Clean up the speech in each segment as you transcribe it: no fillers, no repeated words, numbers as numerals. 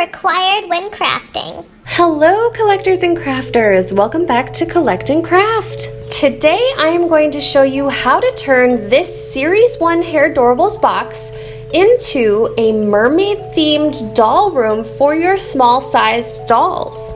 required when crafting. Hello collectors and crafters, welcome back to Collect and Craft. Today I am going to show you how to turn this Series 1 Hairdorables box into a mermaid themed doll room for your small sized dolls.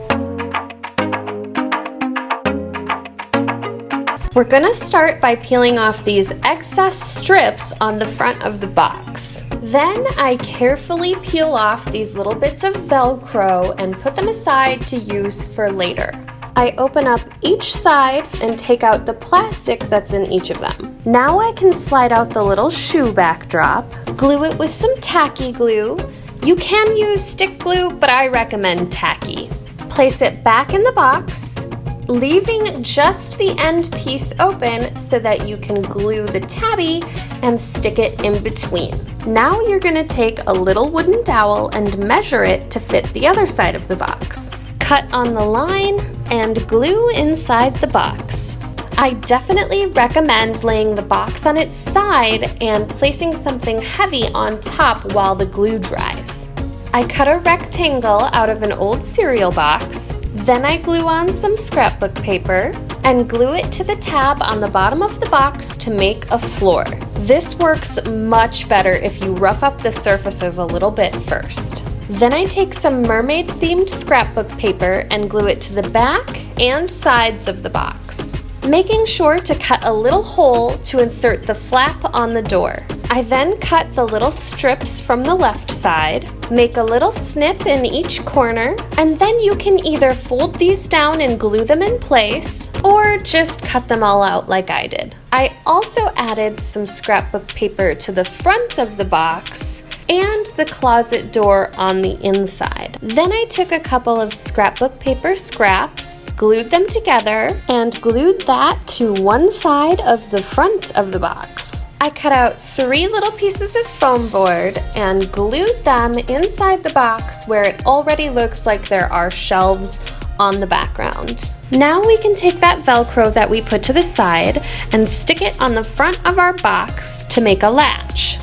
We're gonna start by peeling off these excess strips on the front of the box. Then I carefully peel off these little bits of Velcro and put them aside to use for later. I open up each side and take out the plastic that's in each of them. Now I can slide out the little shoe backdrop, glue it with some tacky glue. You can use stick glue, but I recommend tacky. Place it back in the box, leaving just the end piece open so that you can glue the tabby and stick it in between. Now you're gonna take a little wooden dowel and measure it to fit the other side of the box. Cut on the line and glue inside the box. I definitely recommend laying the box on its side and placing something heavy on top while the glue dries. I cut a rectangle out of an old cereal box. Then I glue on some scrapbook paper and glue it to the tab on the bottom of the box to make a floor. This works much better if you rough up the surfaces a little bit first. Then I take some mermaid themed scrapbook paper and glue it to the back and sides of the box, making sure to cut a little hole to insert the flap on the door. I then cut the little strips from the left side, make a little snip in each corner, and then you can either fold these down and glue them in place, or just cut them all out like I did. I also added some scrapbook paper to the front of the box and the closet door on the inside. Then I took a couple of scrapbook paper scraps, glued them together, and glued that to one side of the front of the box. I cut out 3 little pieces of foam board and glued them inside the box where it already looks like there are shelves on the background. Now we can take that Velcro that we put to the side and stick it on the front of our box to make a latch.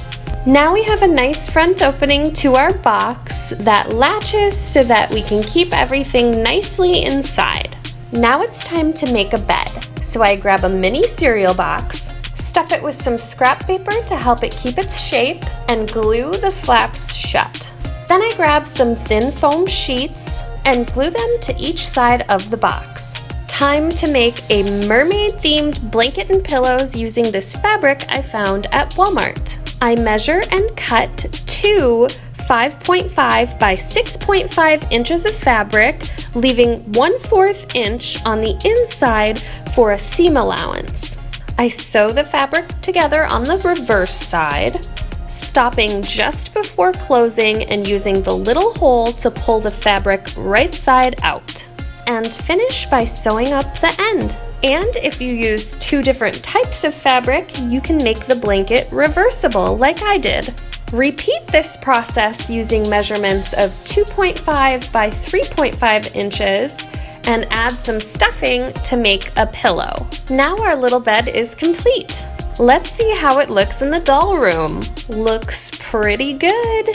Now we have a nice front opening to our box that latches so that we can keep everything nicely inside. Now it's time to make a bed. So I grab a mini cereal box, stuff it with some scrap paper to help it keep its shape, and glue the flaps shut. Then I grab some thin foam sheets and glue them to each side of the box. Time to make a mermaid-themed blanket and pillows using this fabric I found at Walmart. I measure and cut 2 5.5 by 6.5 inches of fabric, leaving 1/4 inch on the inside for a seam allowance. I sew the fabric together on the reverse side, stopping just before closing and using the little hole to pull the fabric right side out, and finish by sewing up the end. And if you use 2 different types of fabric, you can make the blanket reversible like I did. Repeat this process using measurements of 2.5 by 3.5 inches and add some stuffing to make a pillow. Now our little bed is complete. Let's see how it looks in the doll room. Looks pretty good.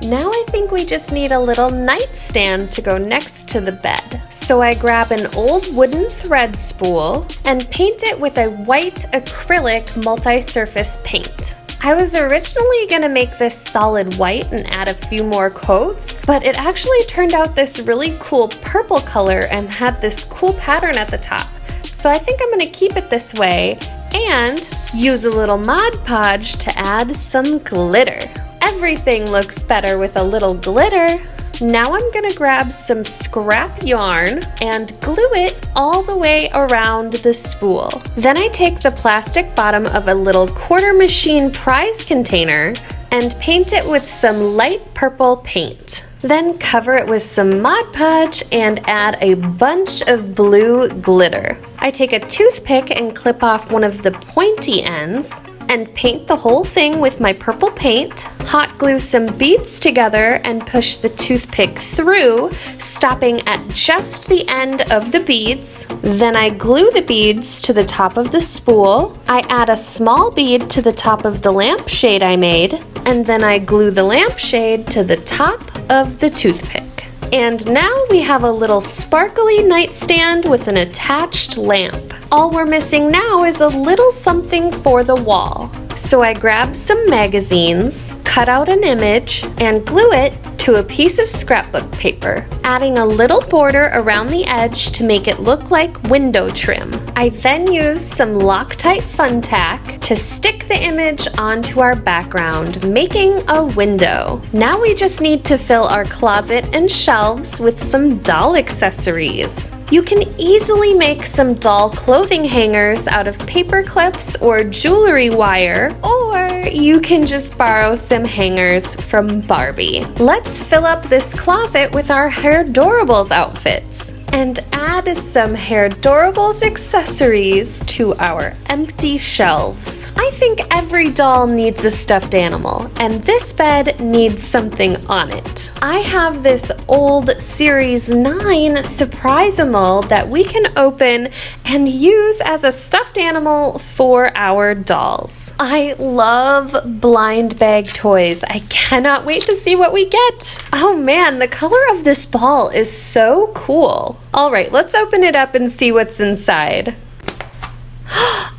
Now I think we just need a little nightstand to go next to the bed. So I grab an old wooden thread spool and paint it with a white acrylic multi-surface paint. I was originally gonna make this solid white and add a few more coats, but it actually turned out this really cool purple color and had this cool pattern at the top. So I think I'm gonna keep it this way and use a little Mod Podge to add some glitter. Everything looks better with a little glitter. Now I'm gonna grab some scrap yarn and glue it all the way around the spool. Then I take the plastic bottom of a little quarter machine prize container and paint it with some light purple paint. Then cover it with some Mod Podge and add a bunch of blue glitter. I take a toothpick and clip off one of the pointy ends and paint the whole thing with my purple paint, hot glue some beads together and push the toothpick through, stopping at just the end of the beads. Then I glue the beads to the top of the spool. I add a small bead to the top of the lampshade I made, and then I glue the lampshade to the top of the toothpick. And now we have a little sparkly nightstand with an attached lamp. All we're missing now is a little something for the wall. So I grabbed some magazines, cut out an image, and glue it to a piece of scrapbook paper, adding a little border around the edge to make it look like window trim. I then used some Loctite Fun Tack to stick the image onto our background, making a window. Now we just need to fill our closet and shelves with some doll accessories. You can easily make some doll clothing hangers out of paper clips or jewelry wire, or you can just borrow some hangers from Barbie. Let's fill up this closet with our Hairdorables outfits and add some Hairdorables accessories to our empty shelves. I think every doll needs a stuffed animal, and this bed needs something on it. I have this old Series 9 Surprise-A-Mole that we can open and use as a stuffed animal for our dolls. I love blind bag toys. I cannot wait to see what we get. Oh man, the color of this ball is so cool. All right, let's open it up and see what's inside.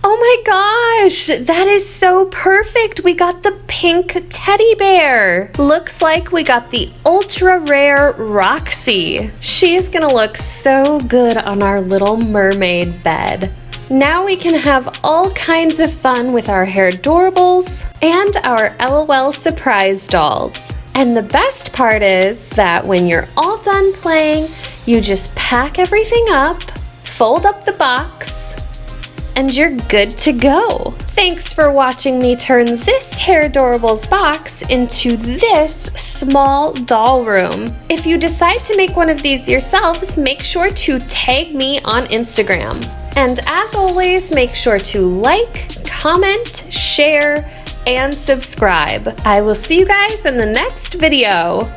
Oh my gosh, that is so perfect. We got the pink teddy bear. Looks like we got the ultra rare Roxy. She is gonna look so good on our little mermaid bed. Now we can have all kinds of fun with our Hairdorables and our LOL surprise dolls. And the best part is that when you're all done playing, you just pack everything up, fold up the box, and you're good to go. Thanks for watching me turn this Hairdorables box into this small doll room. If you decide to make one of these yourselves, make sure to tag me on Instagram. And as always, make sure to like, comment, share, and subscribe. I will see you guys in the next video.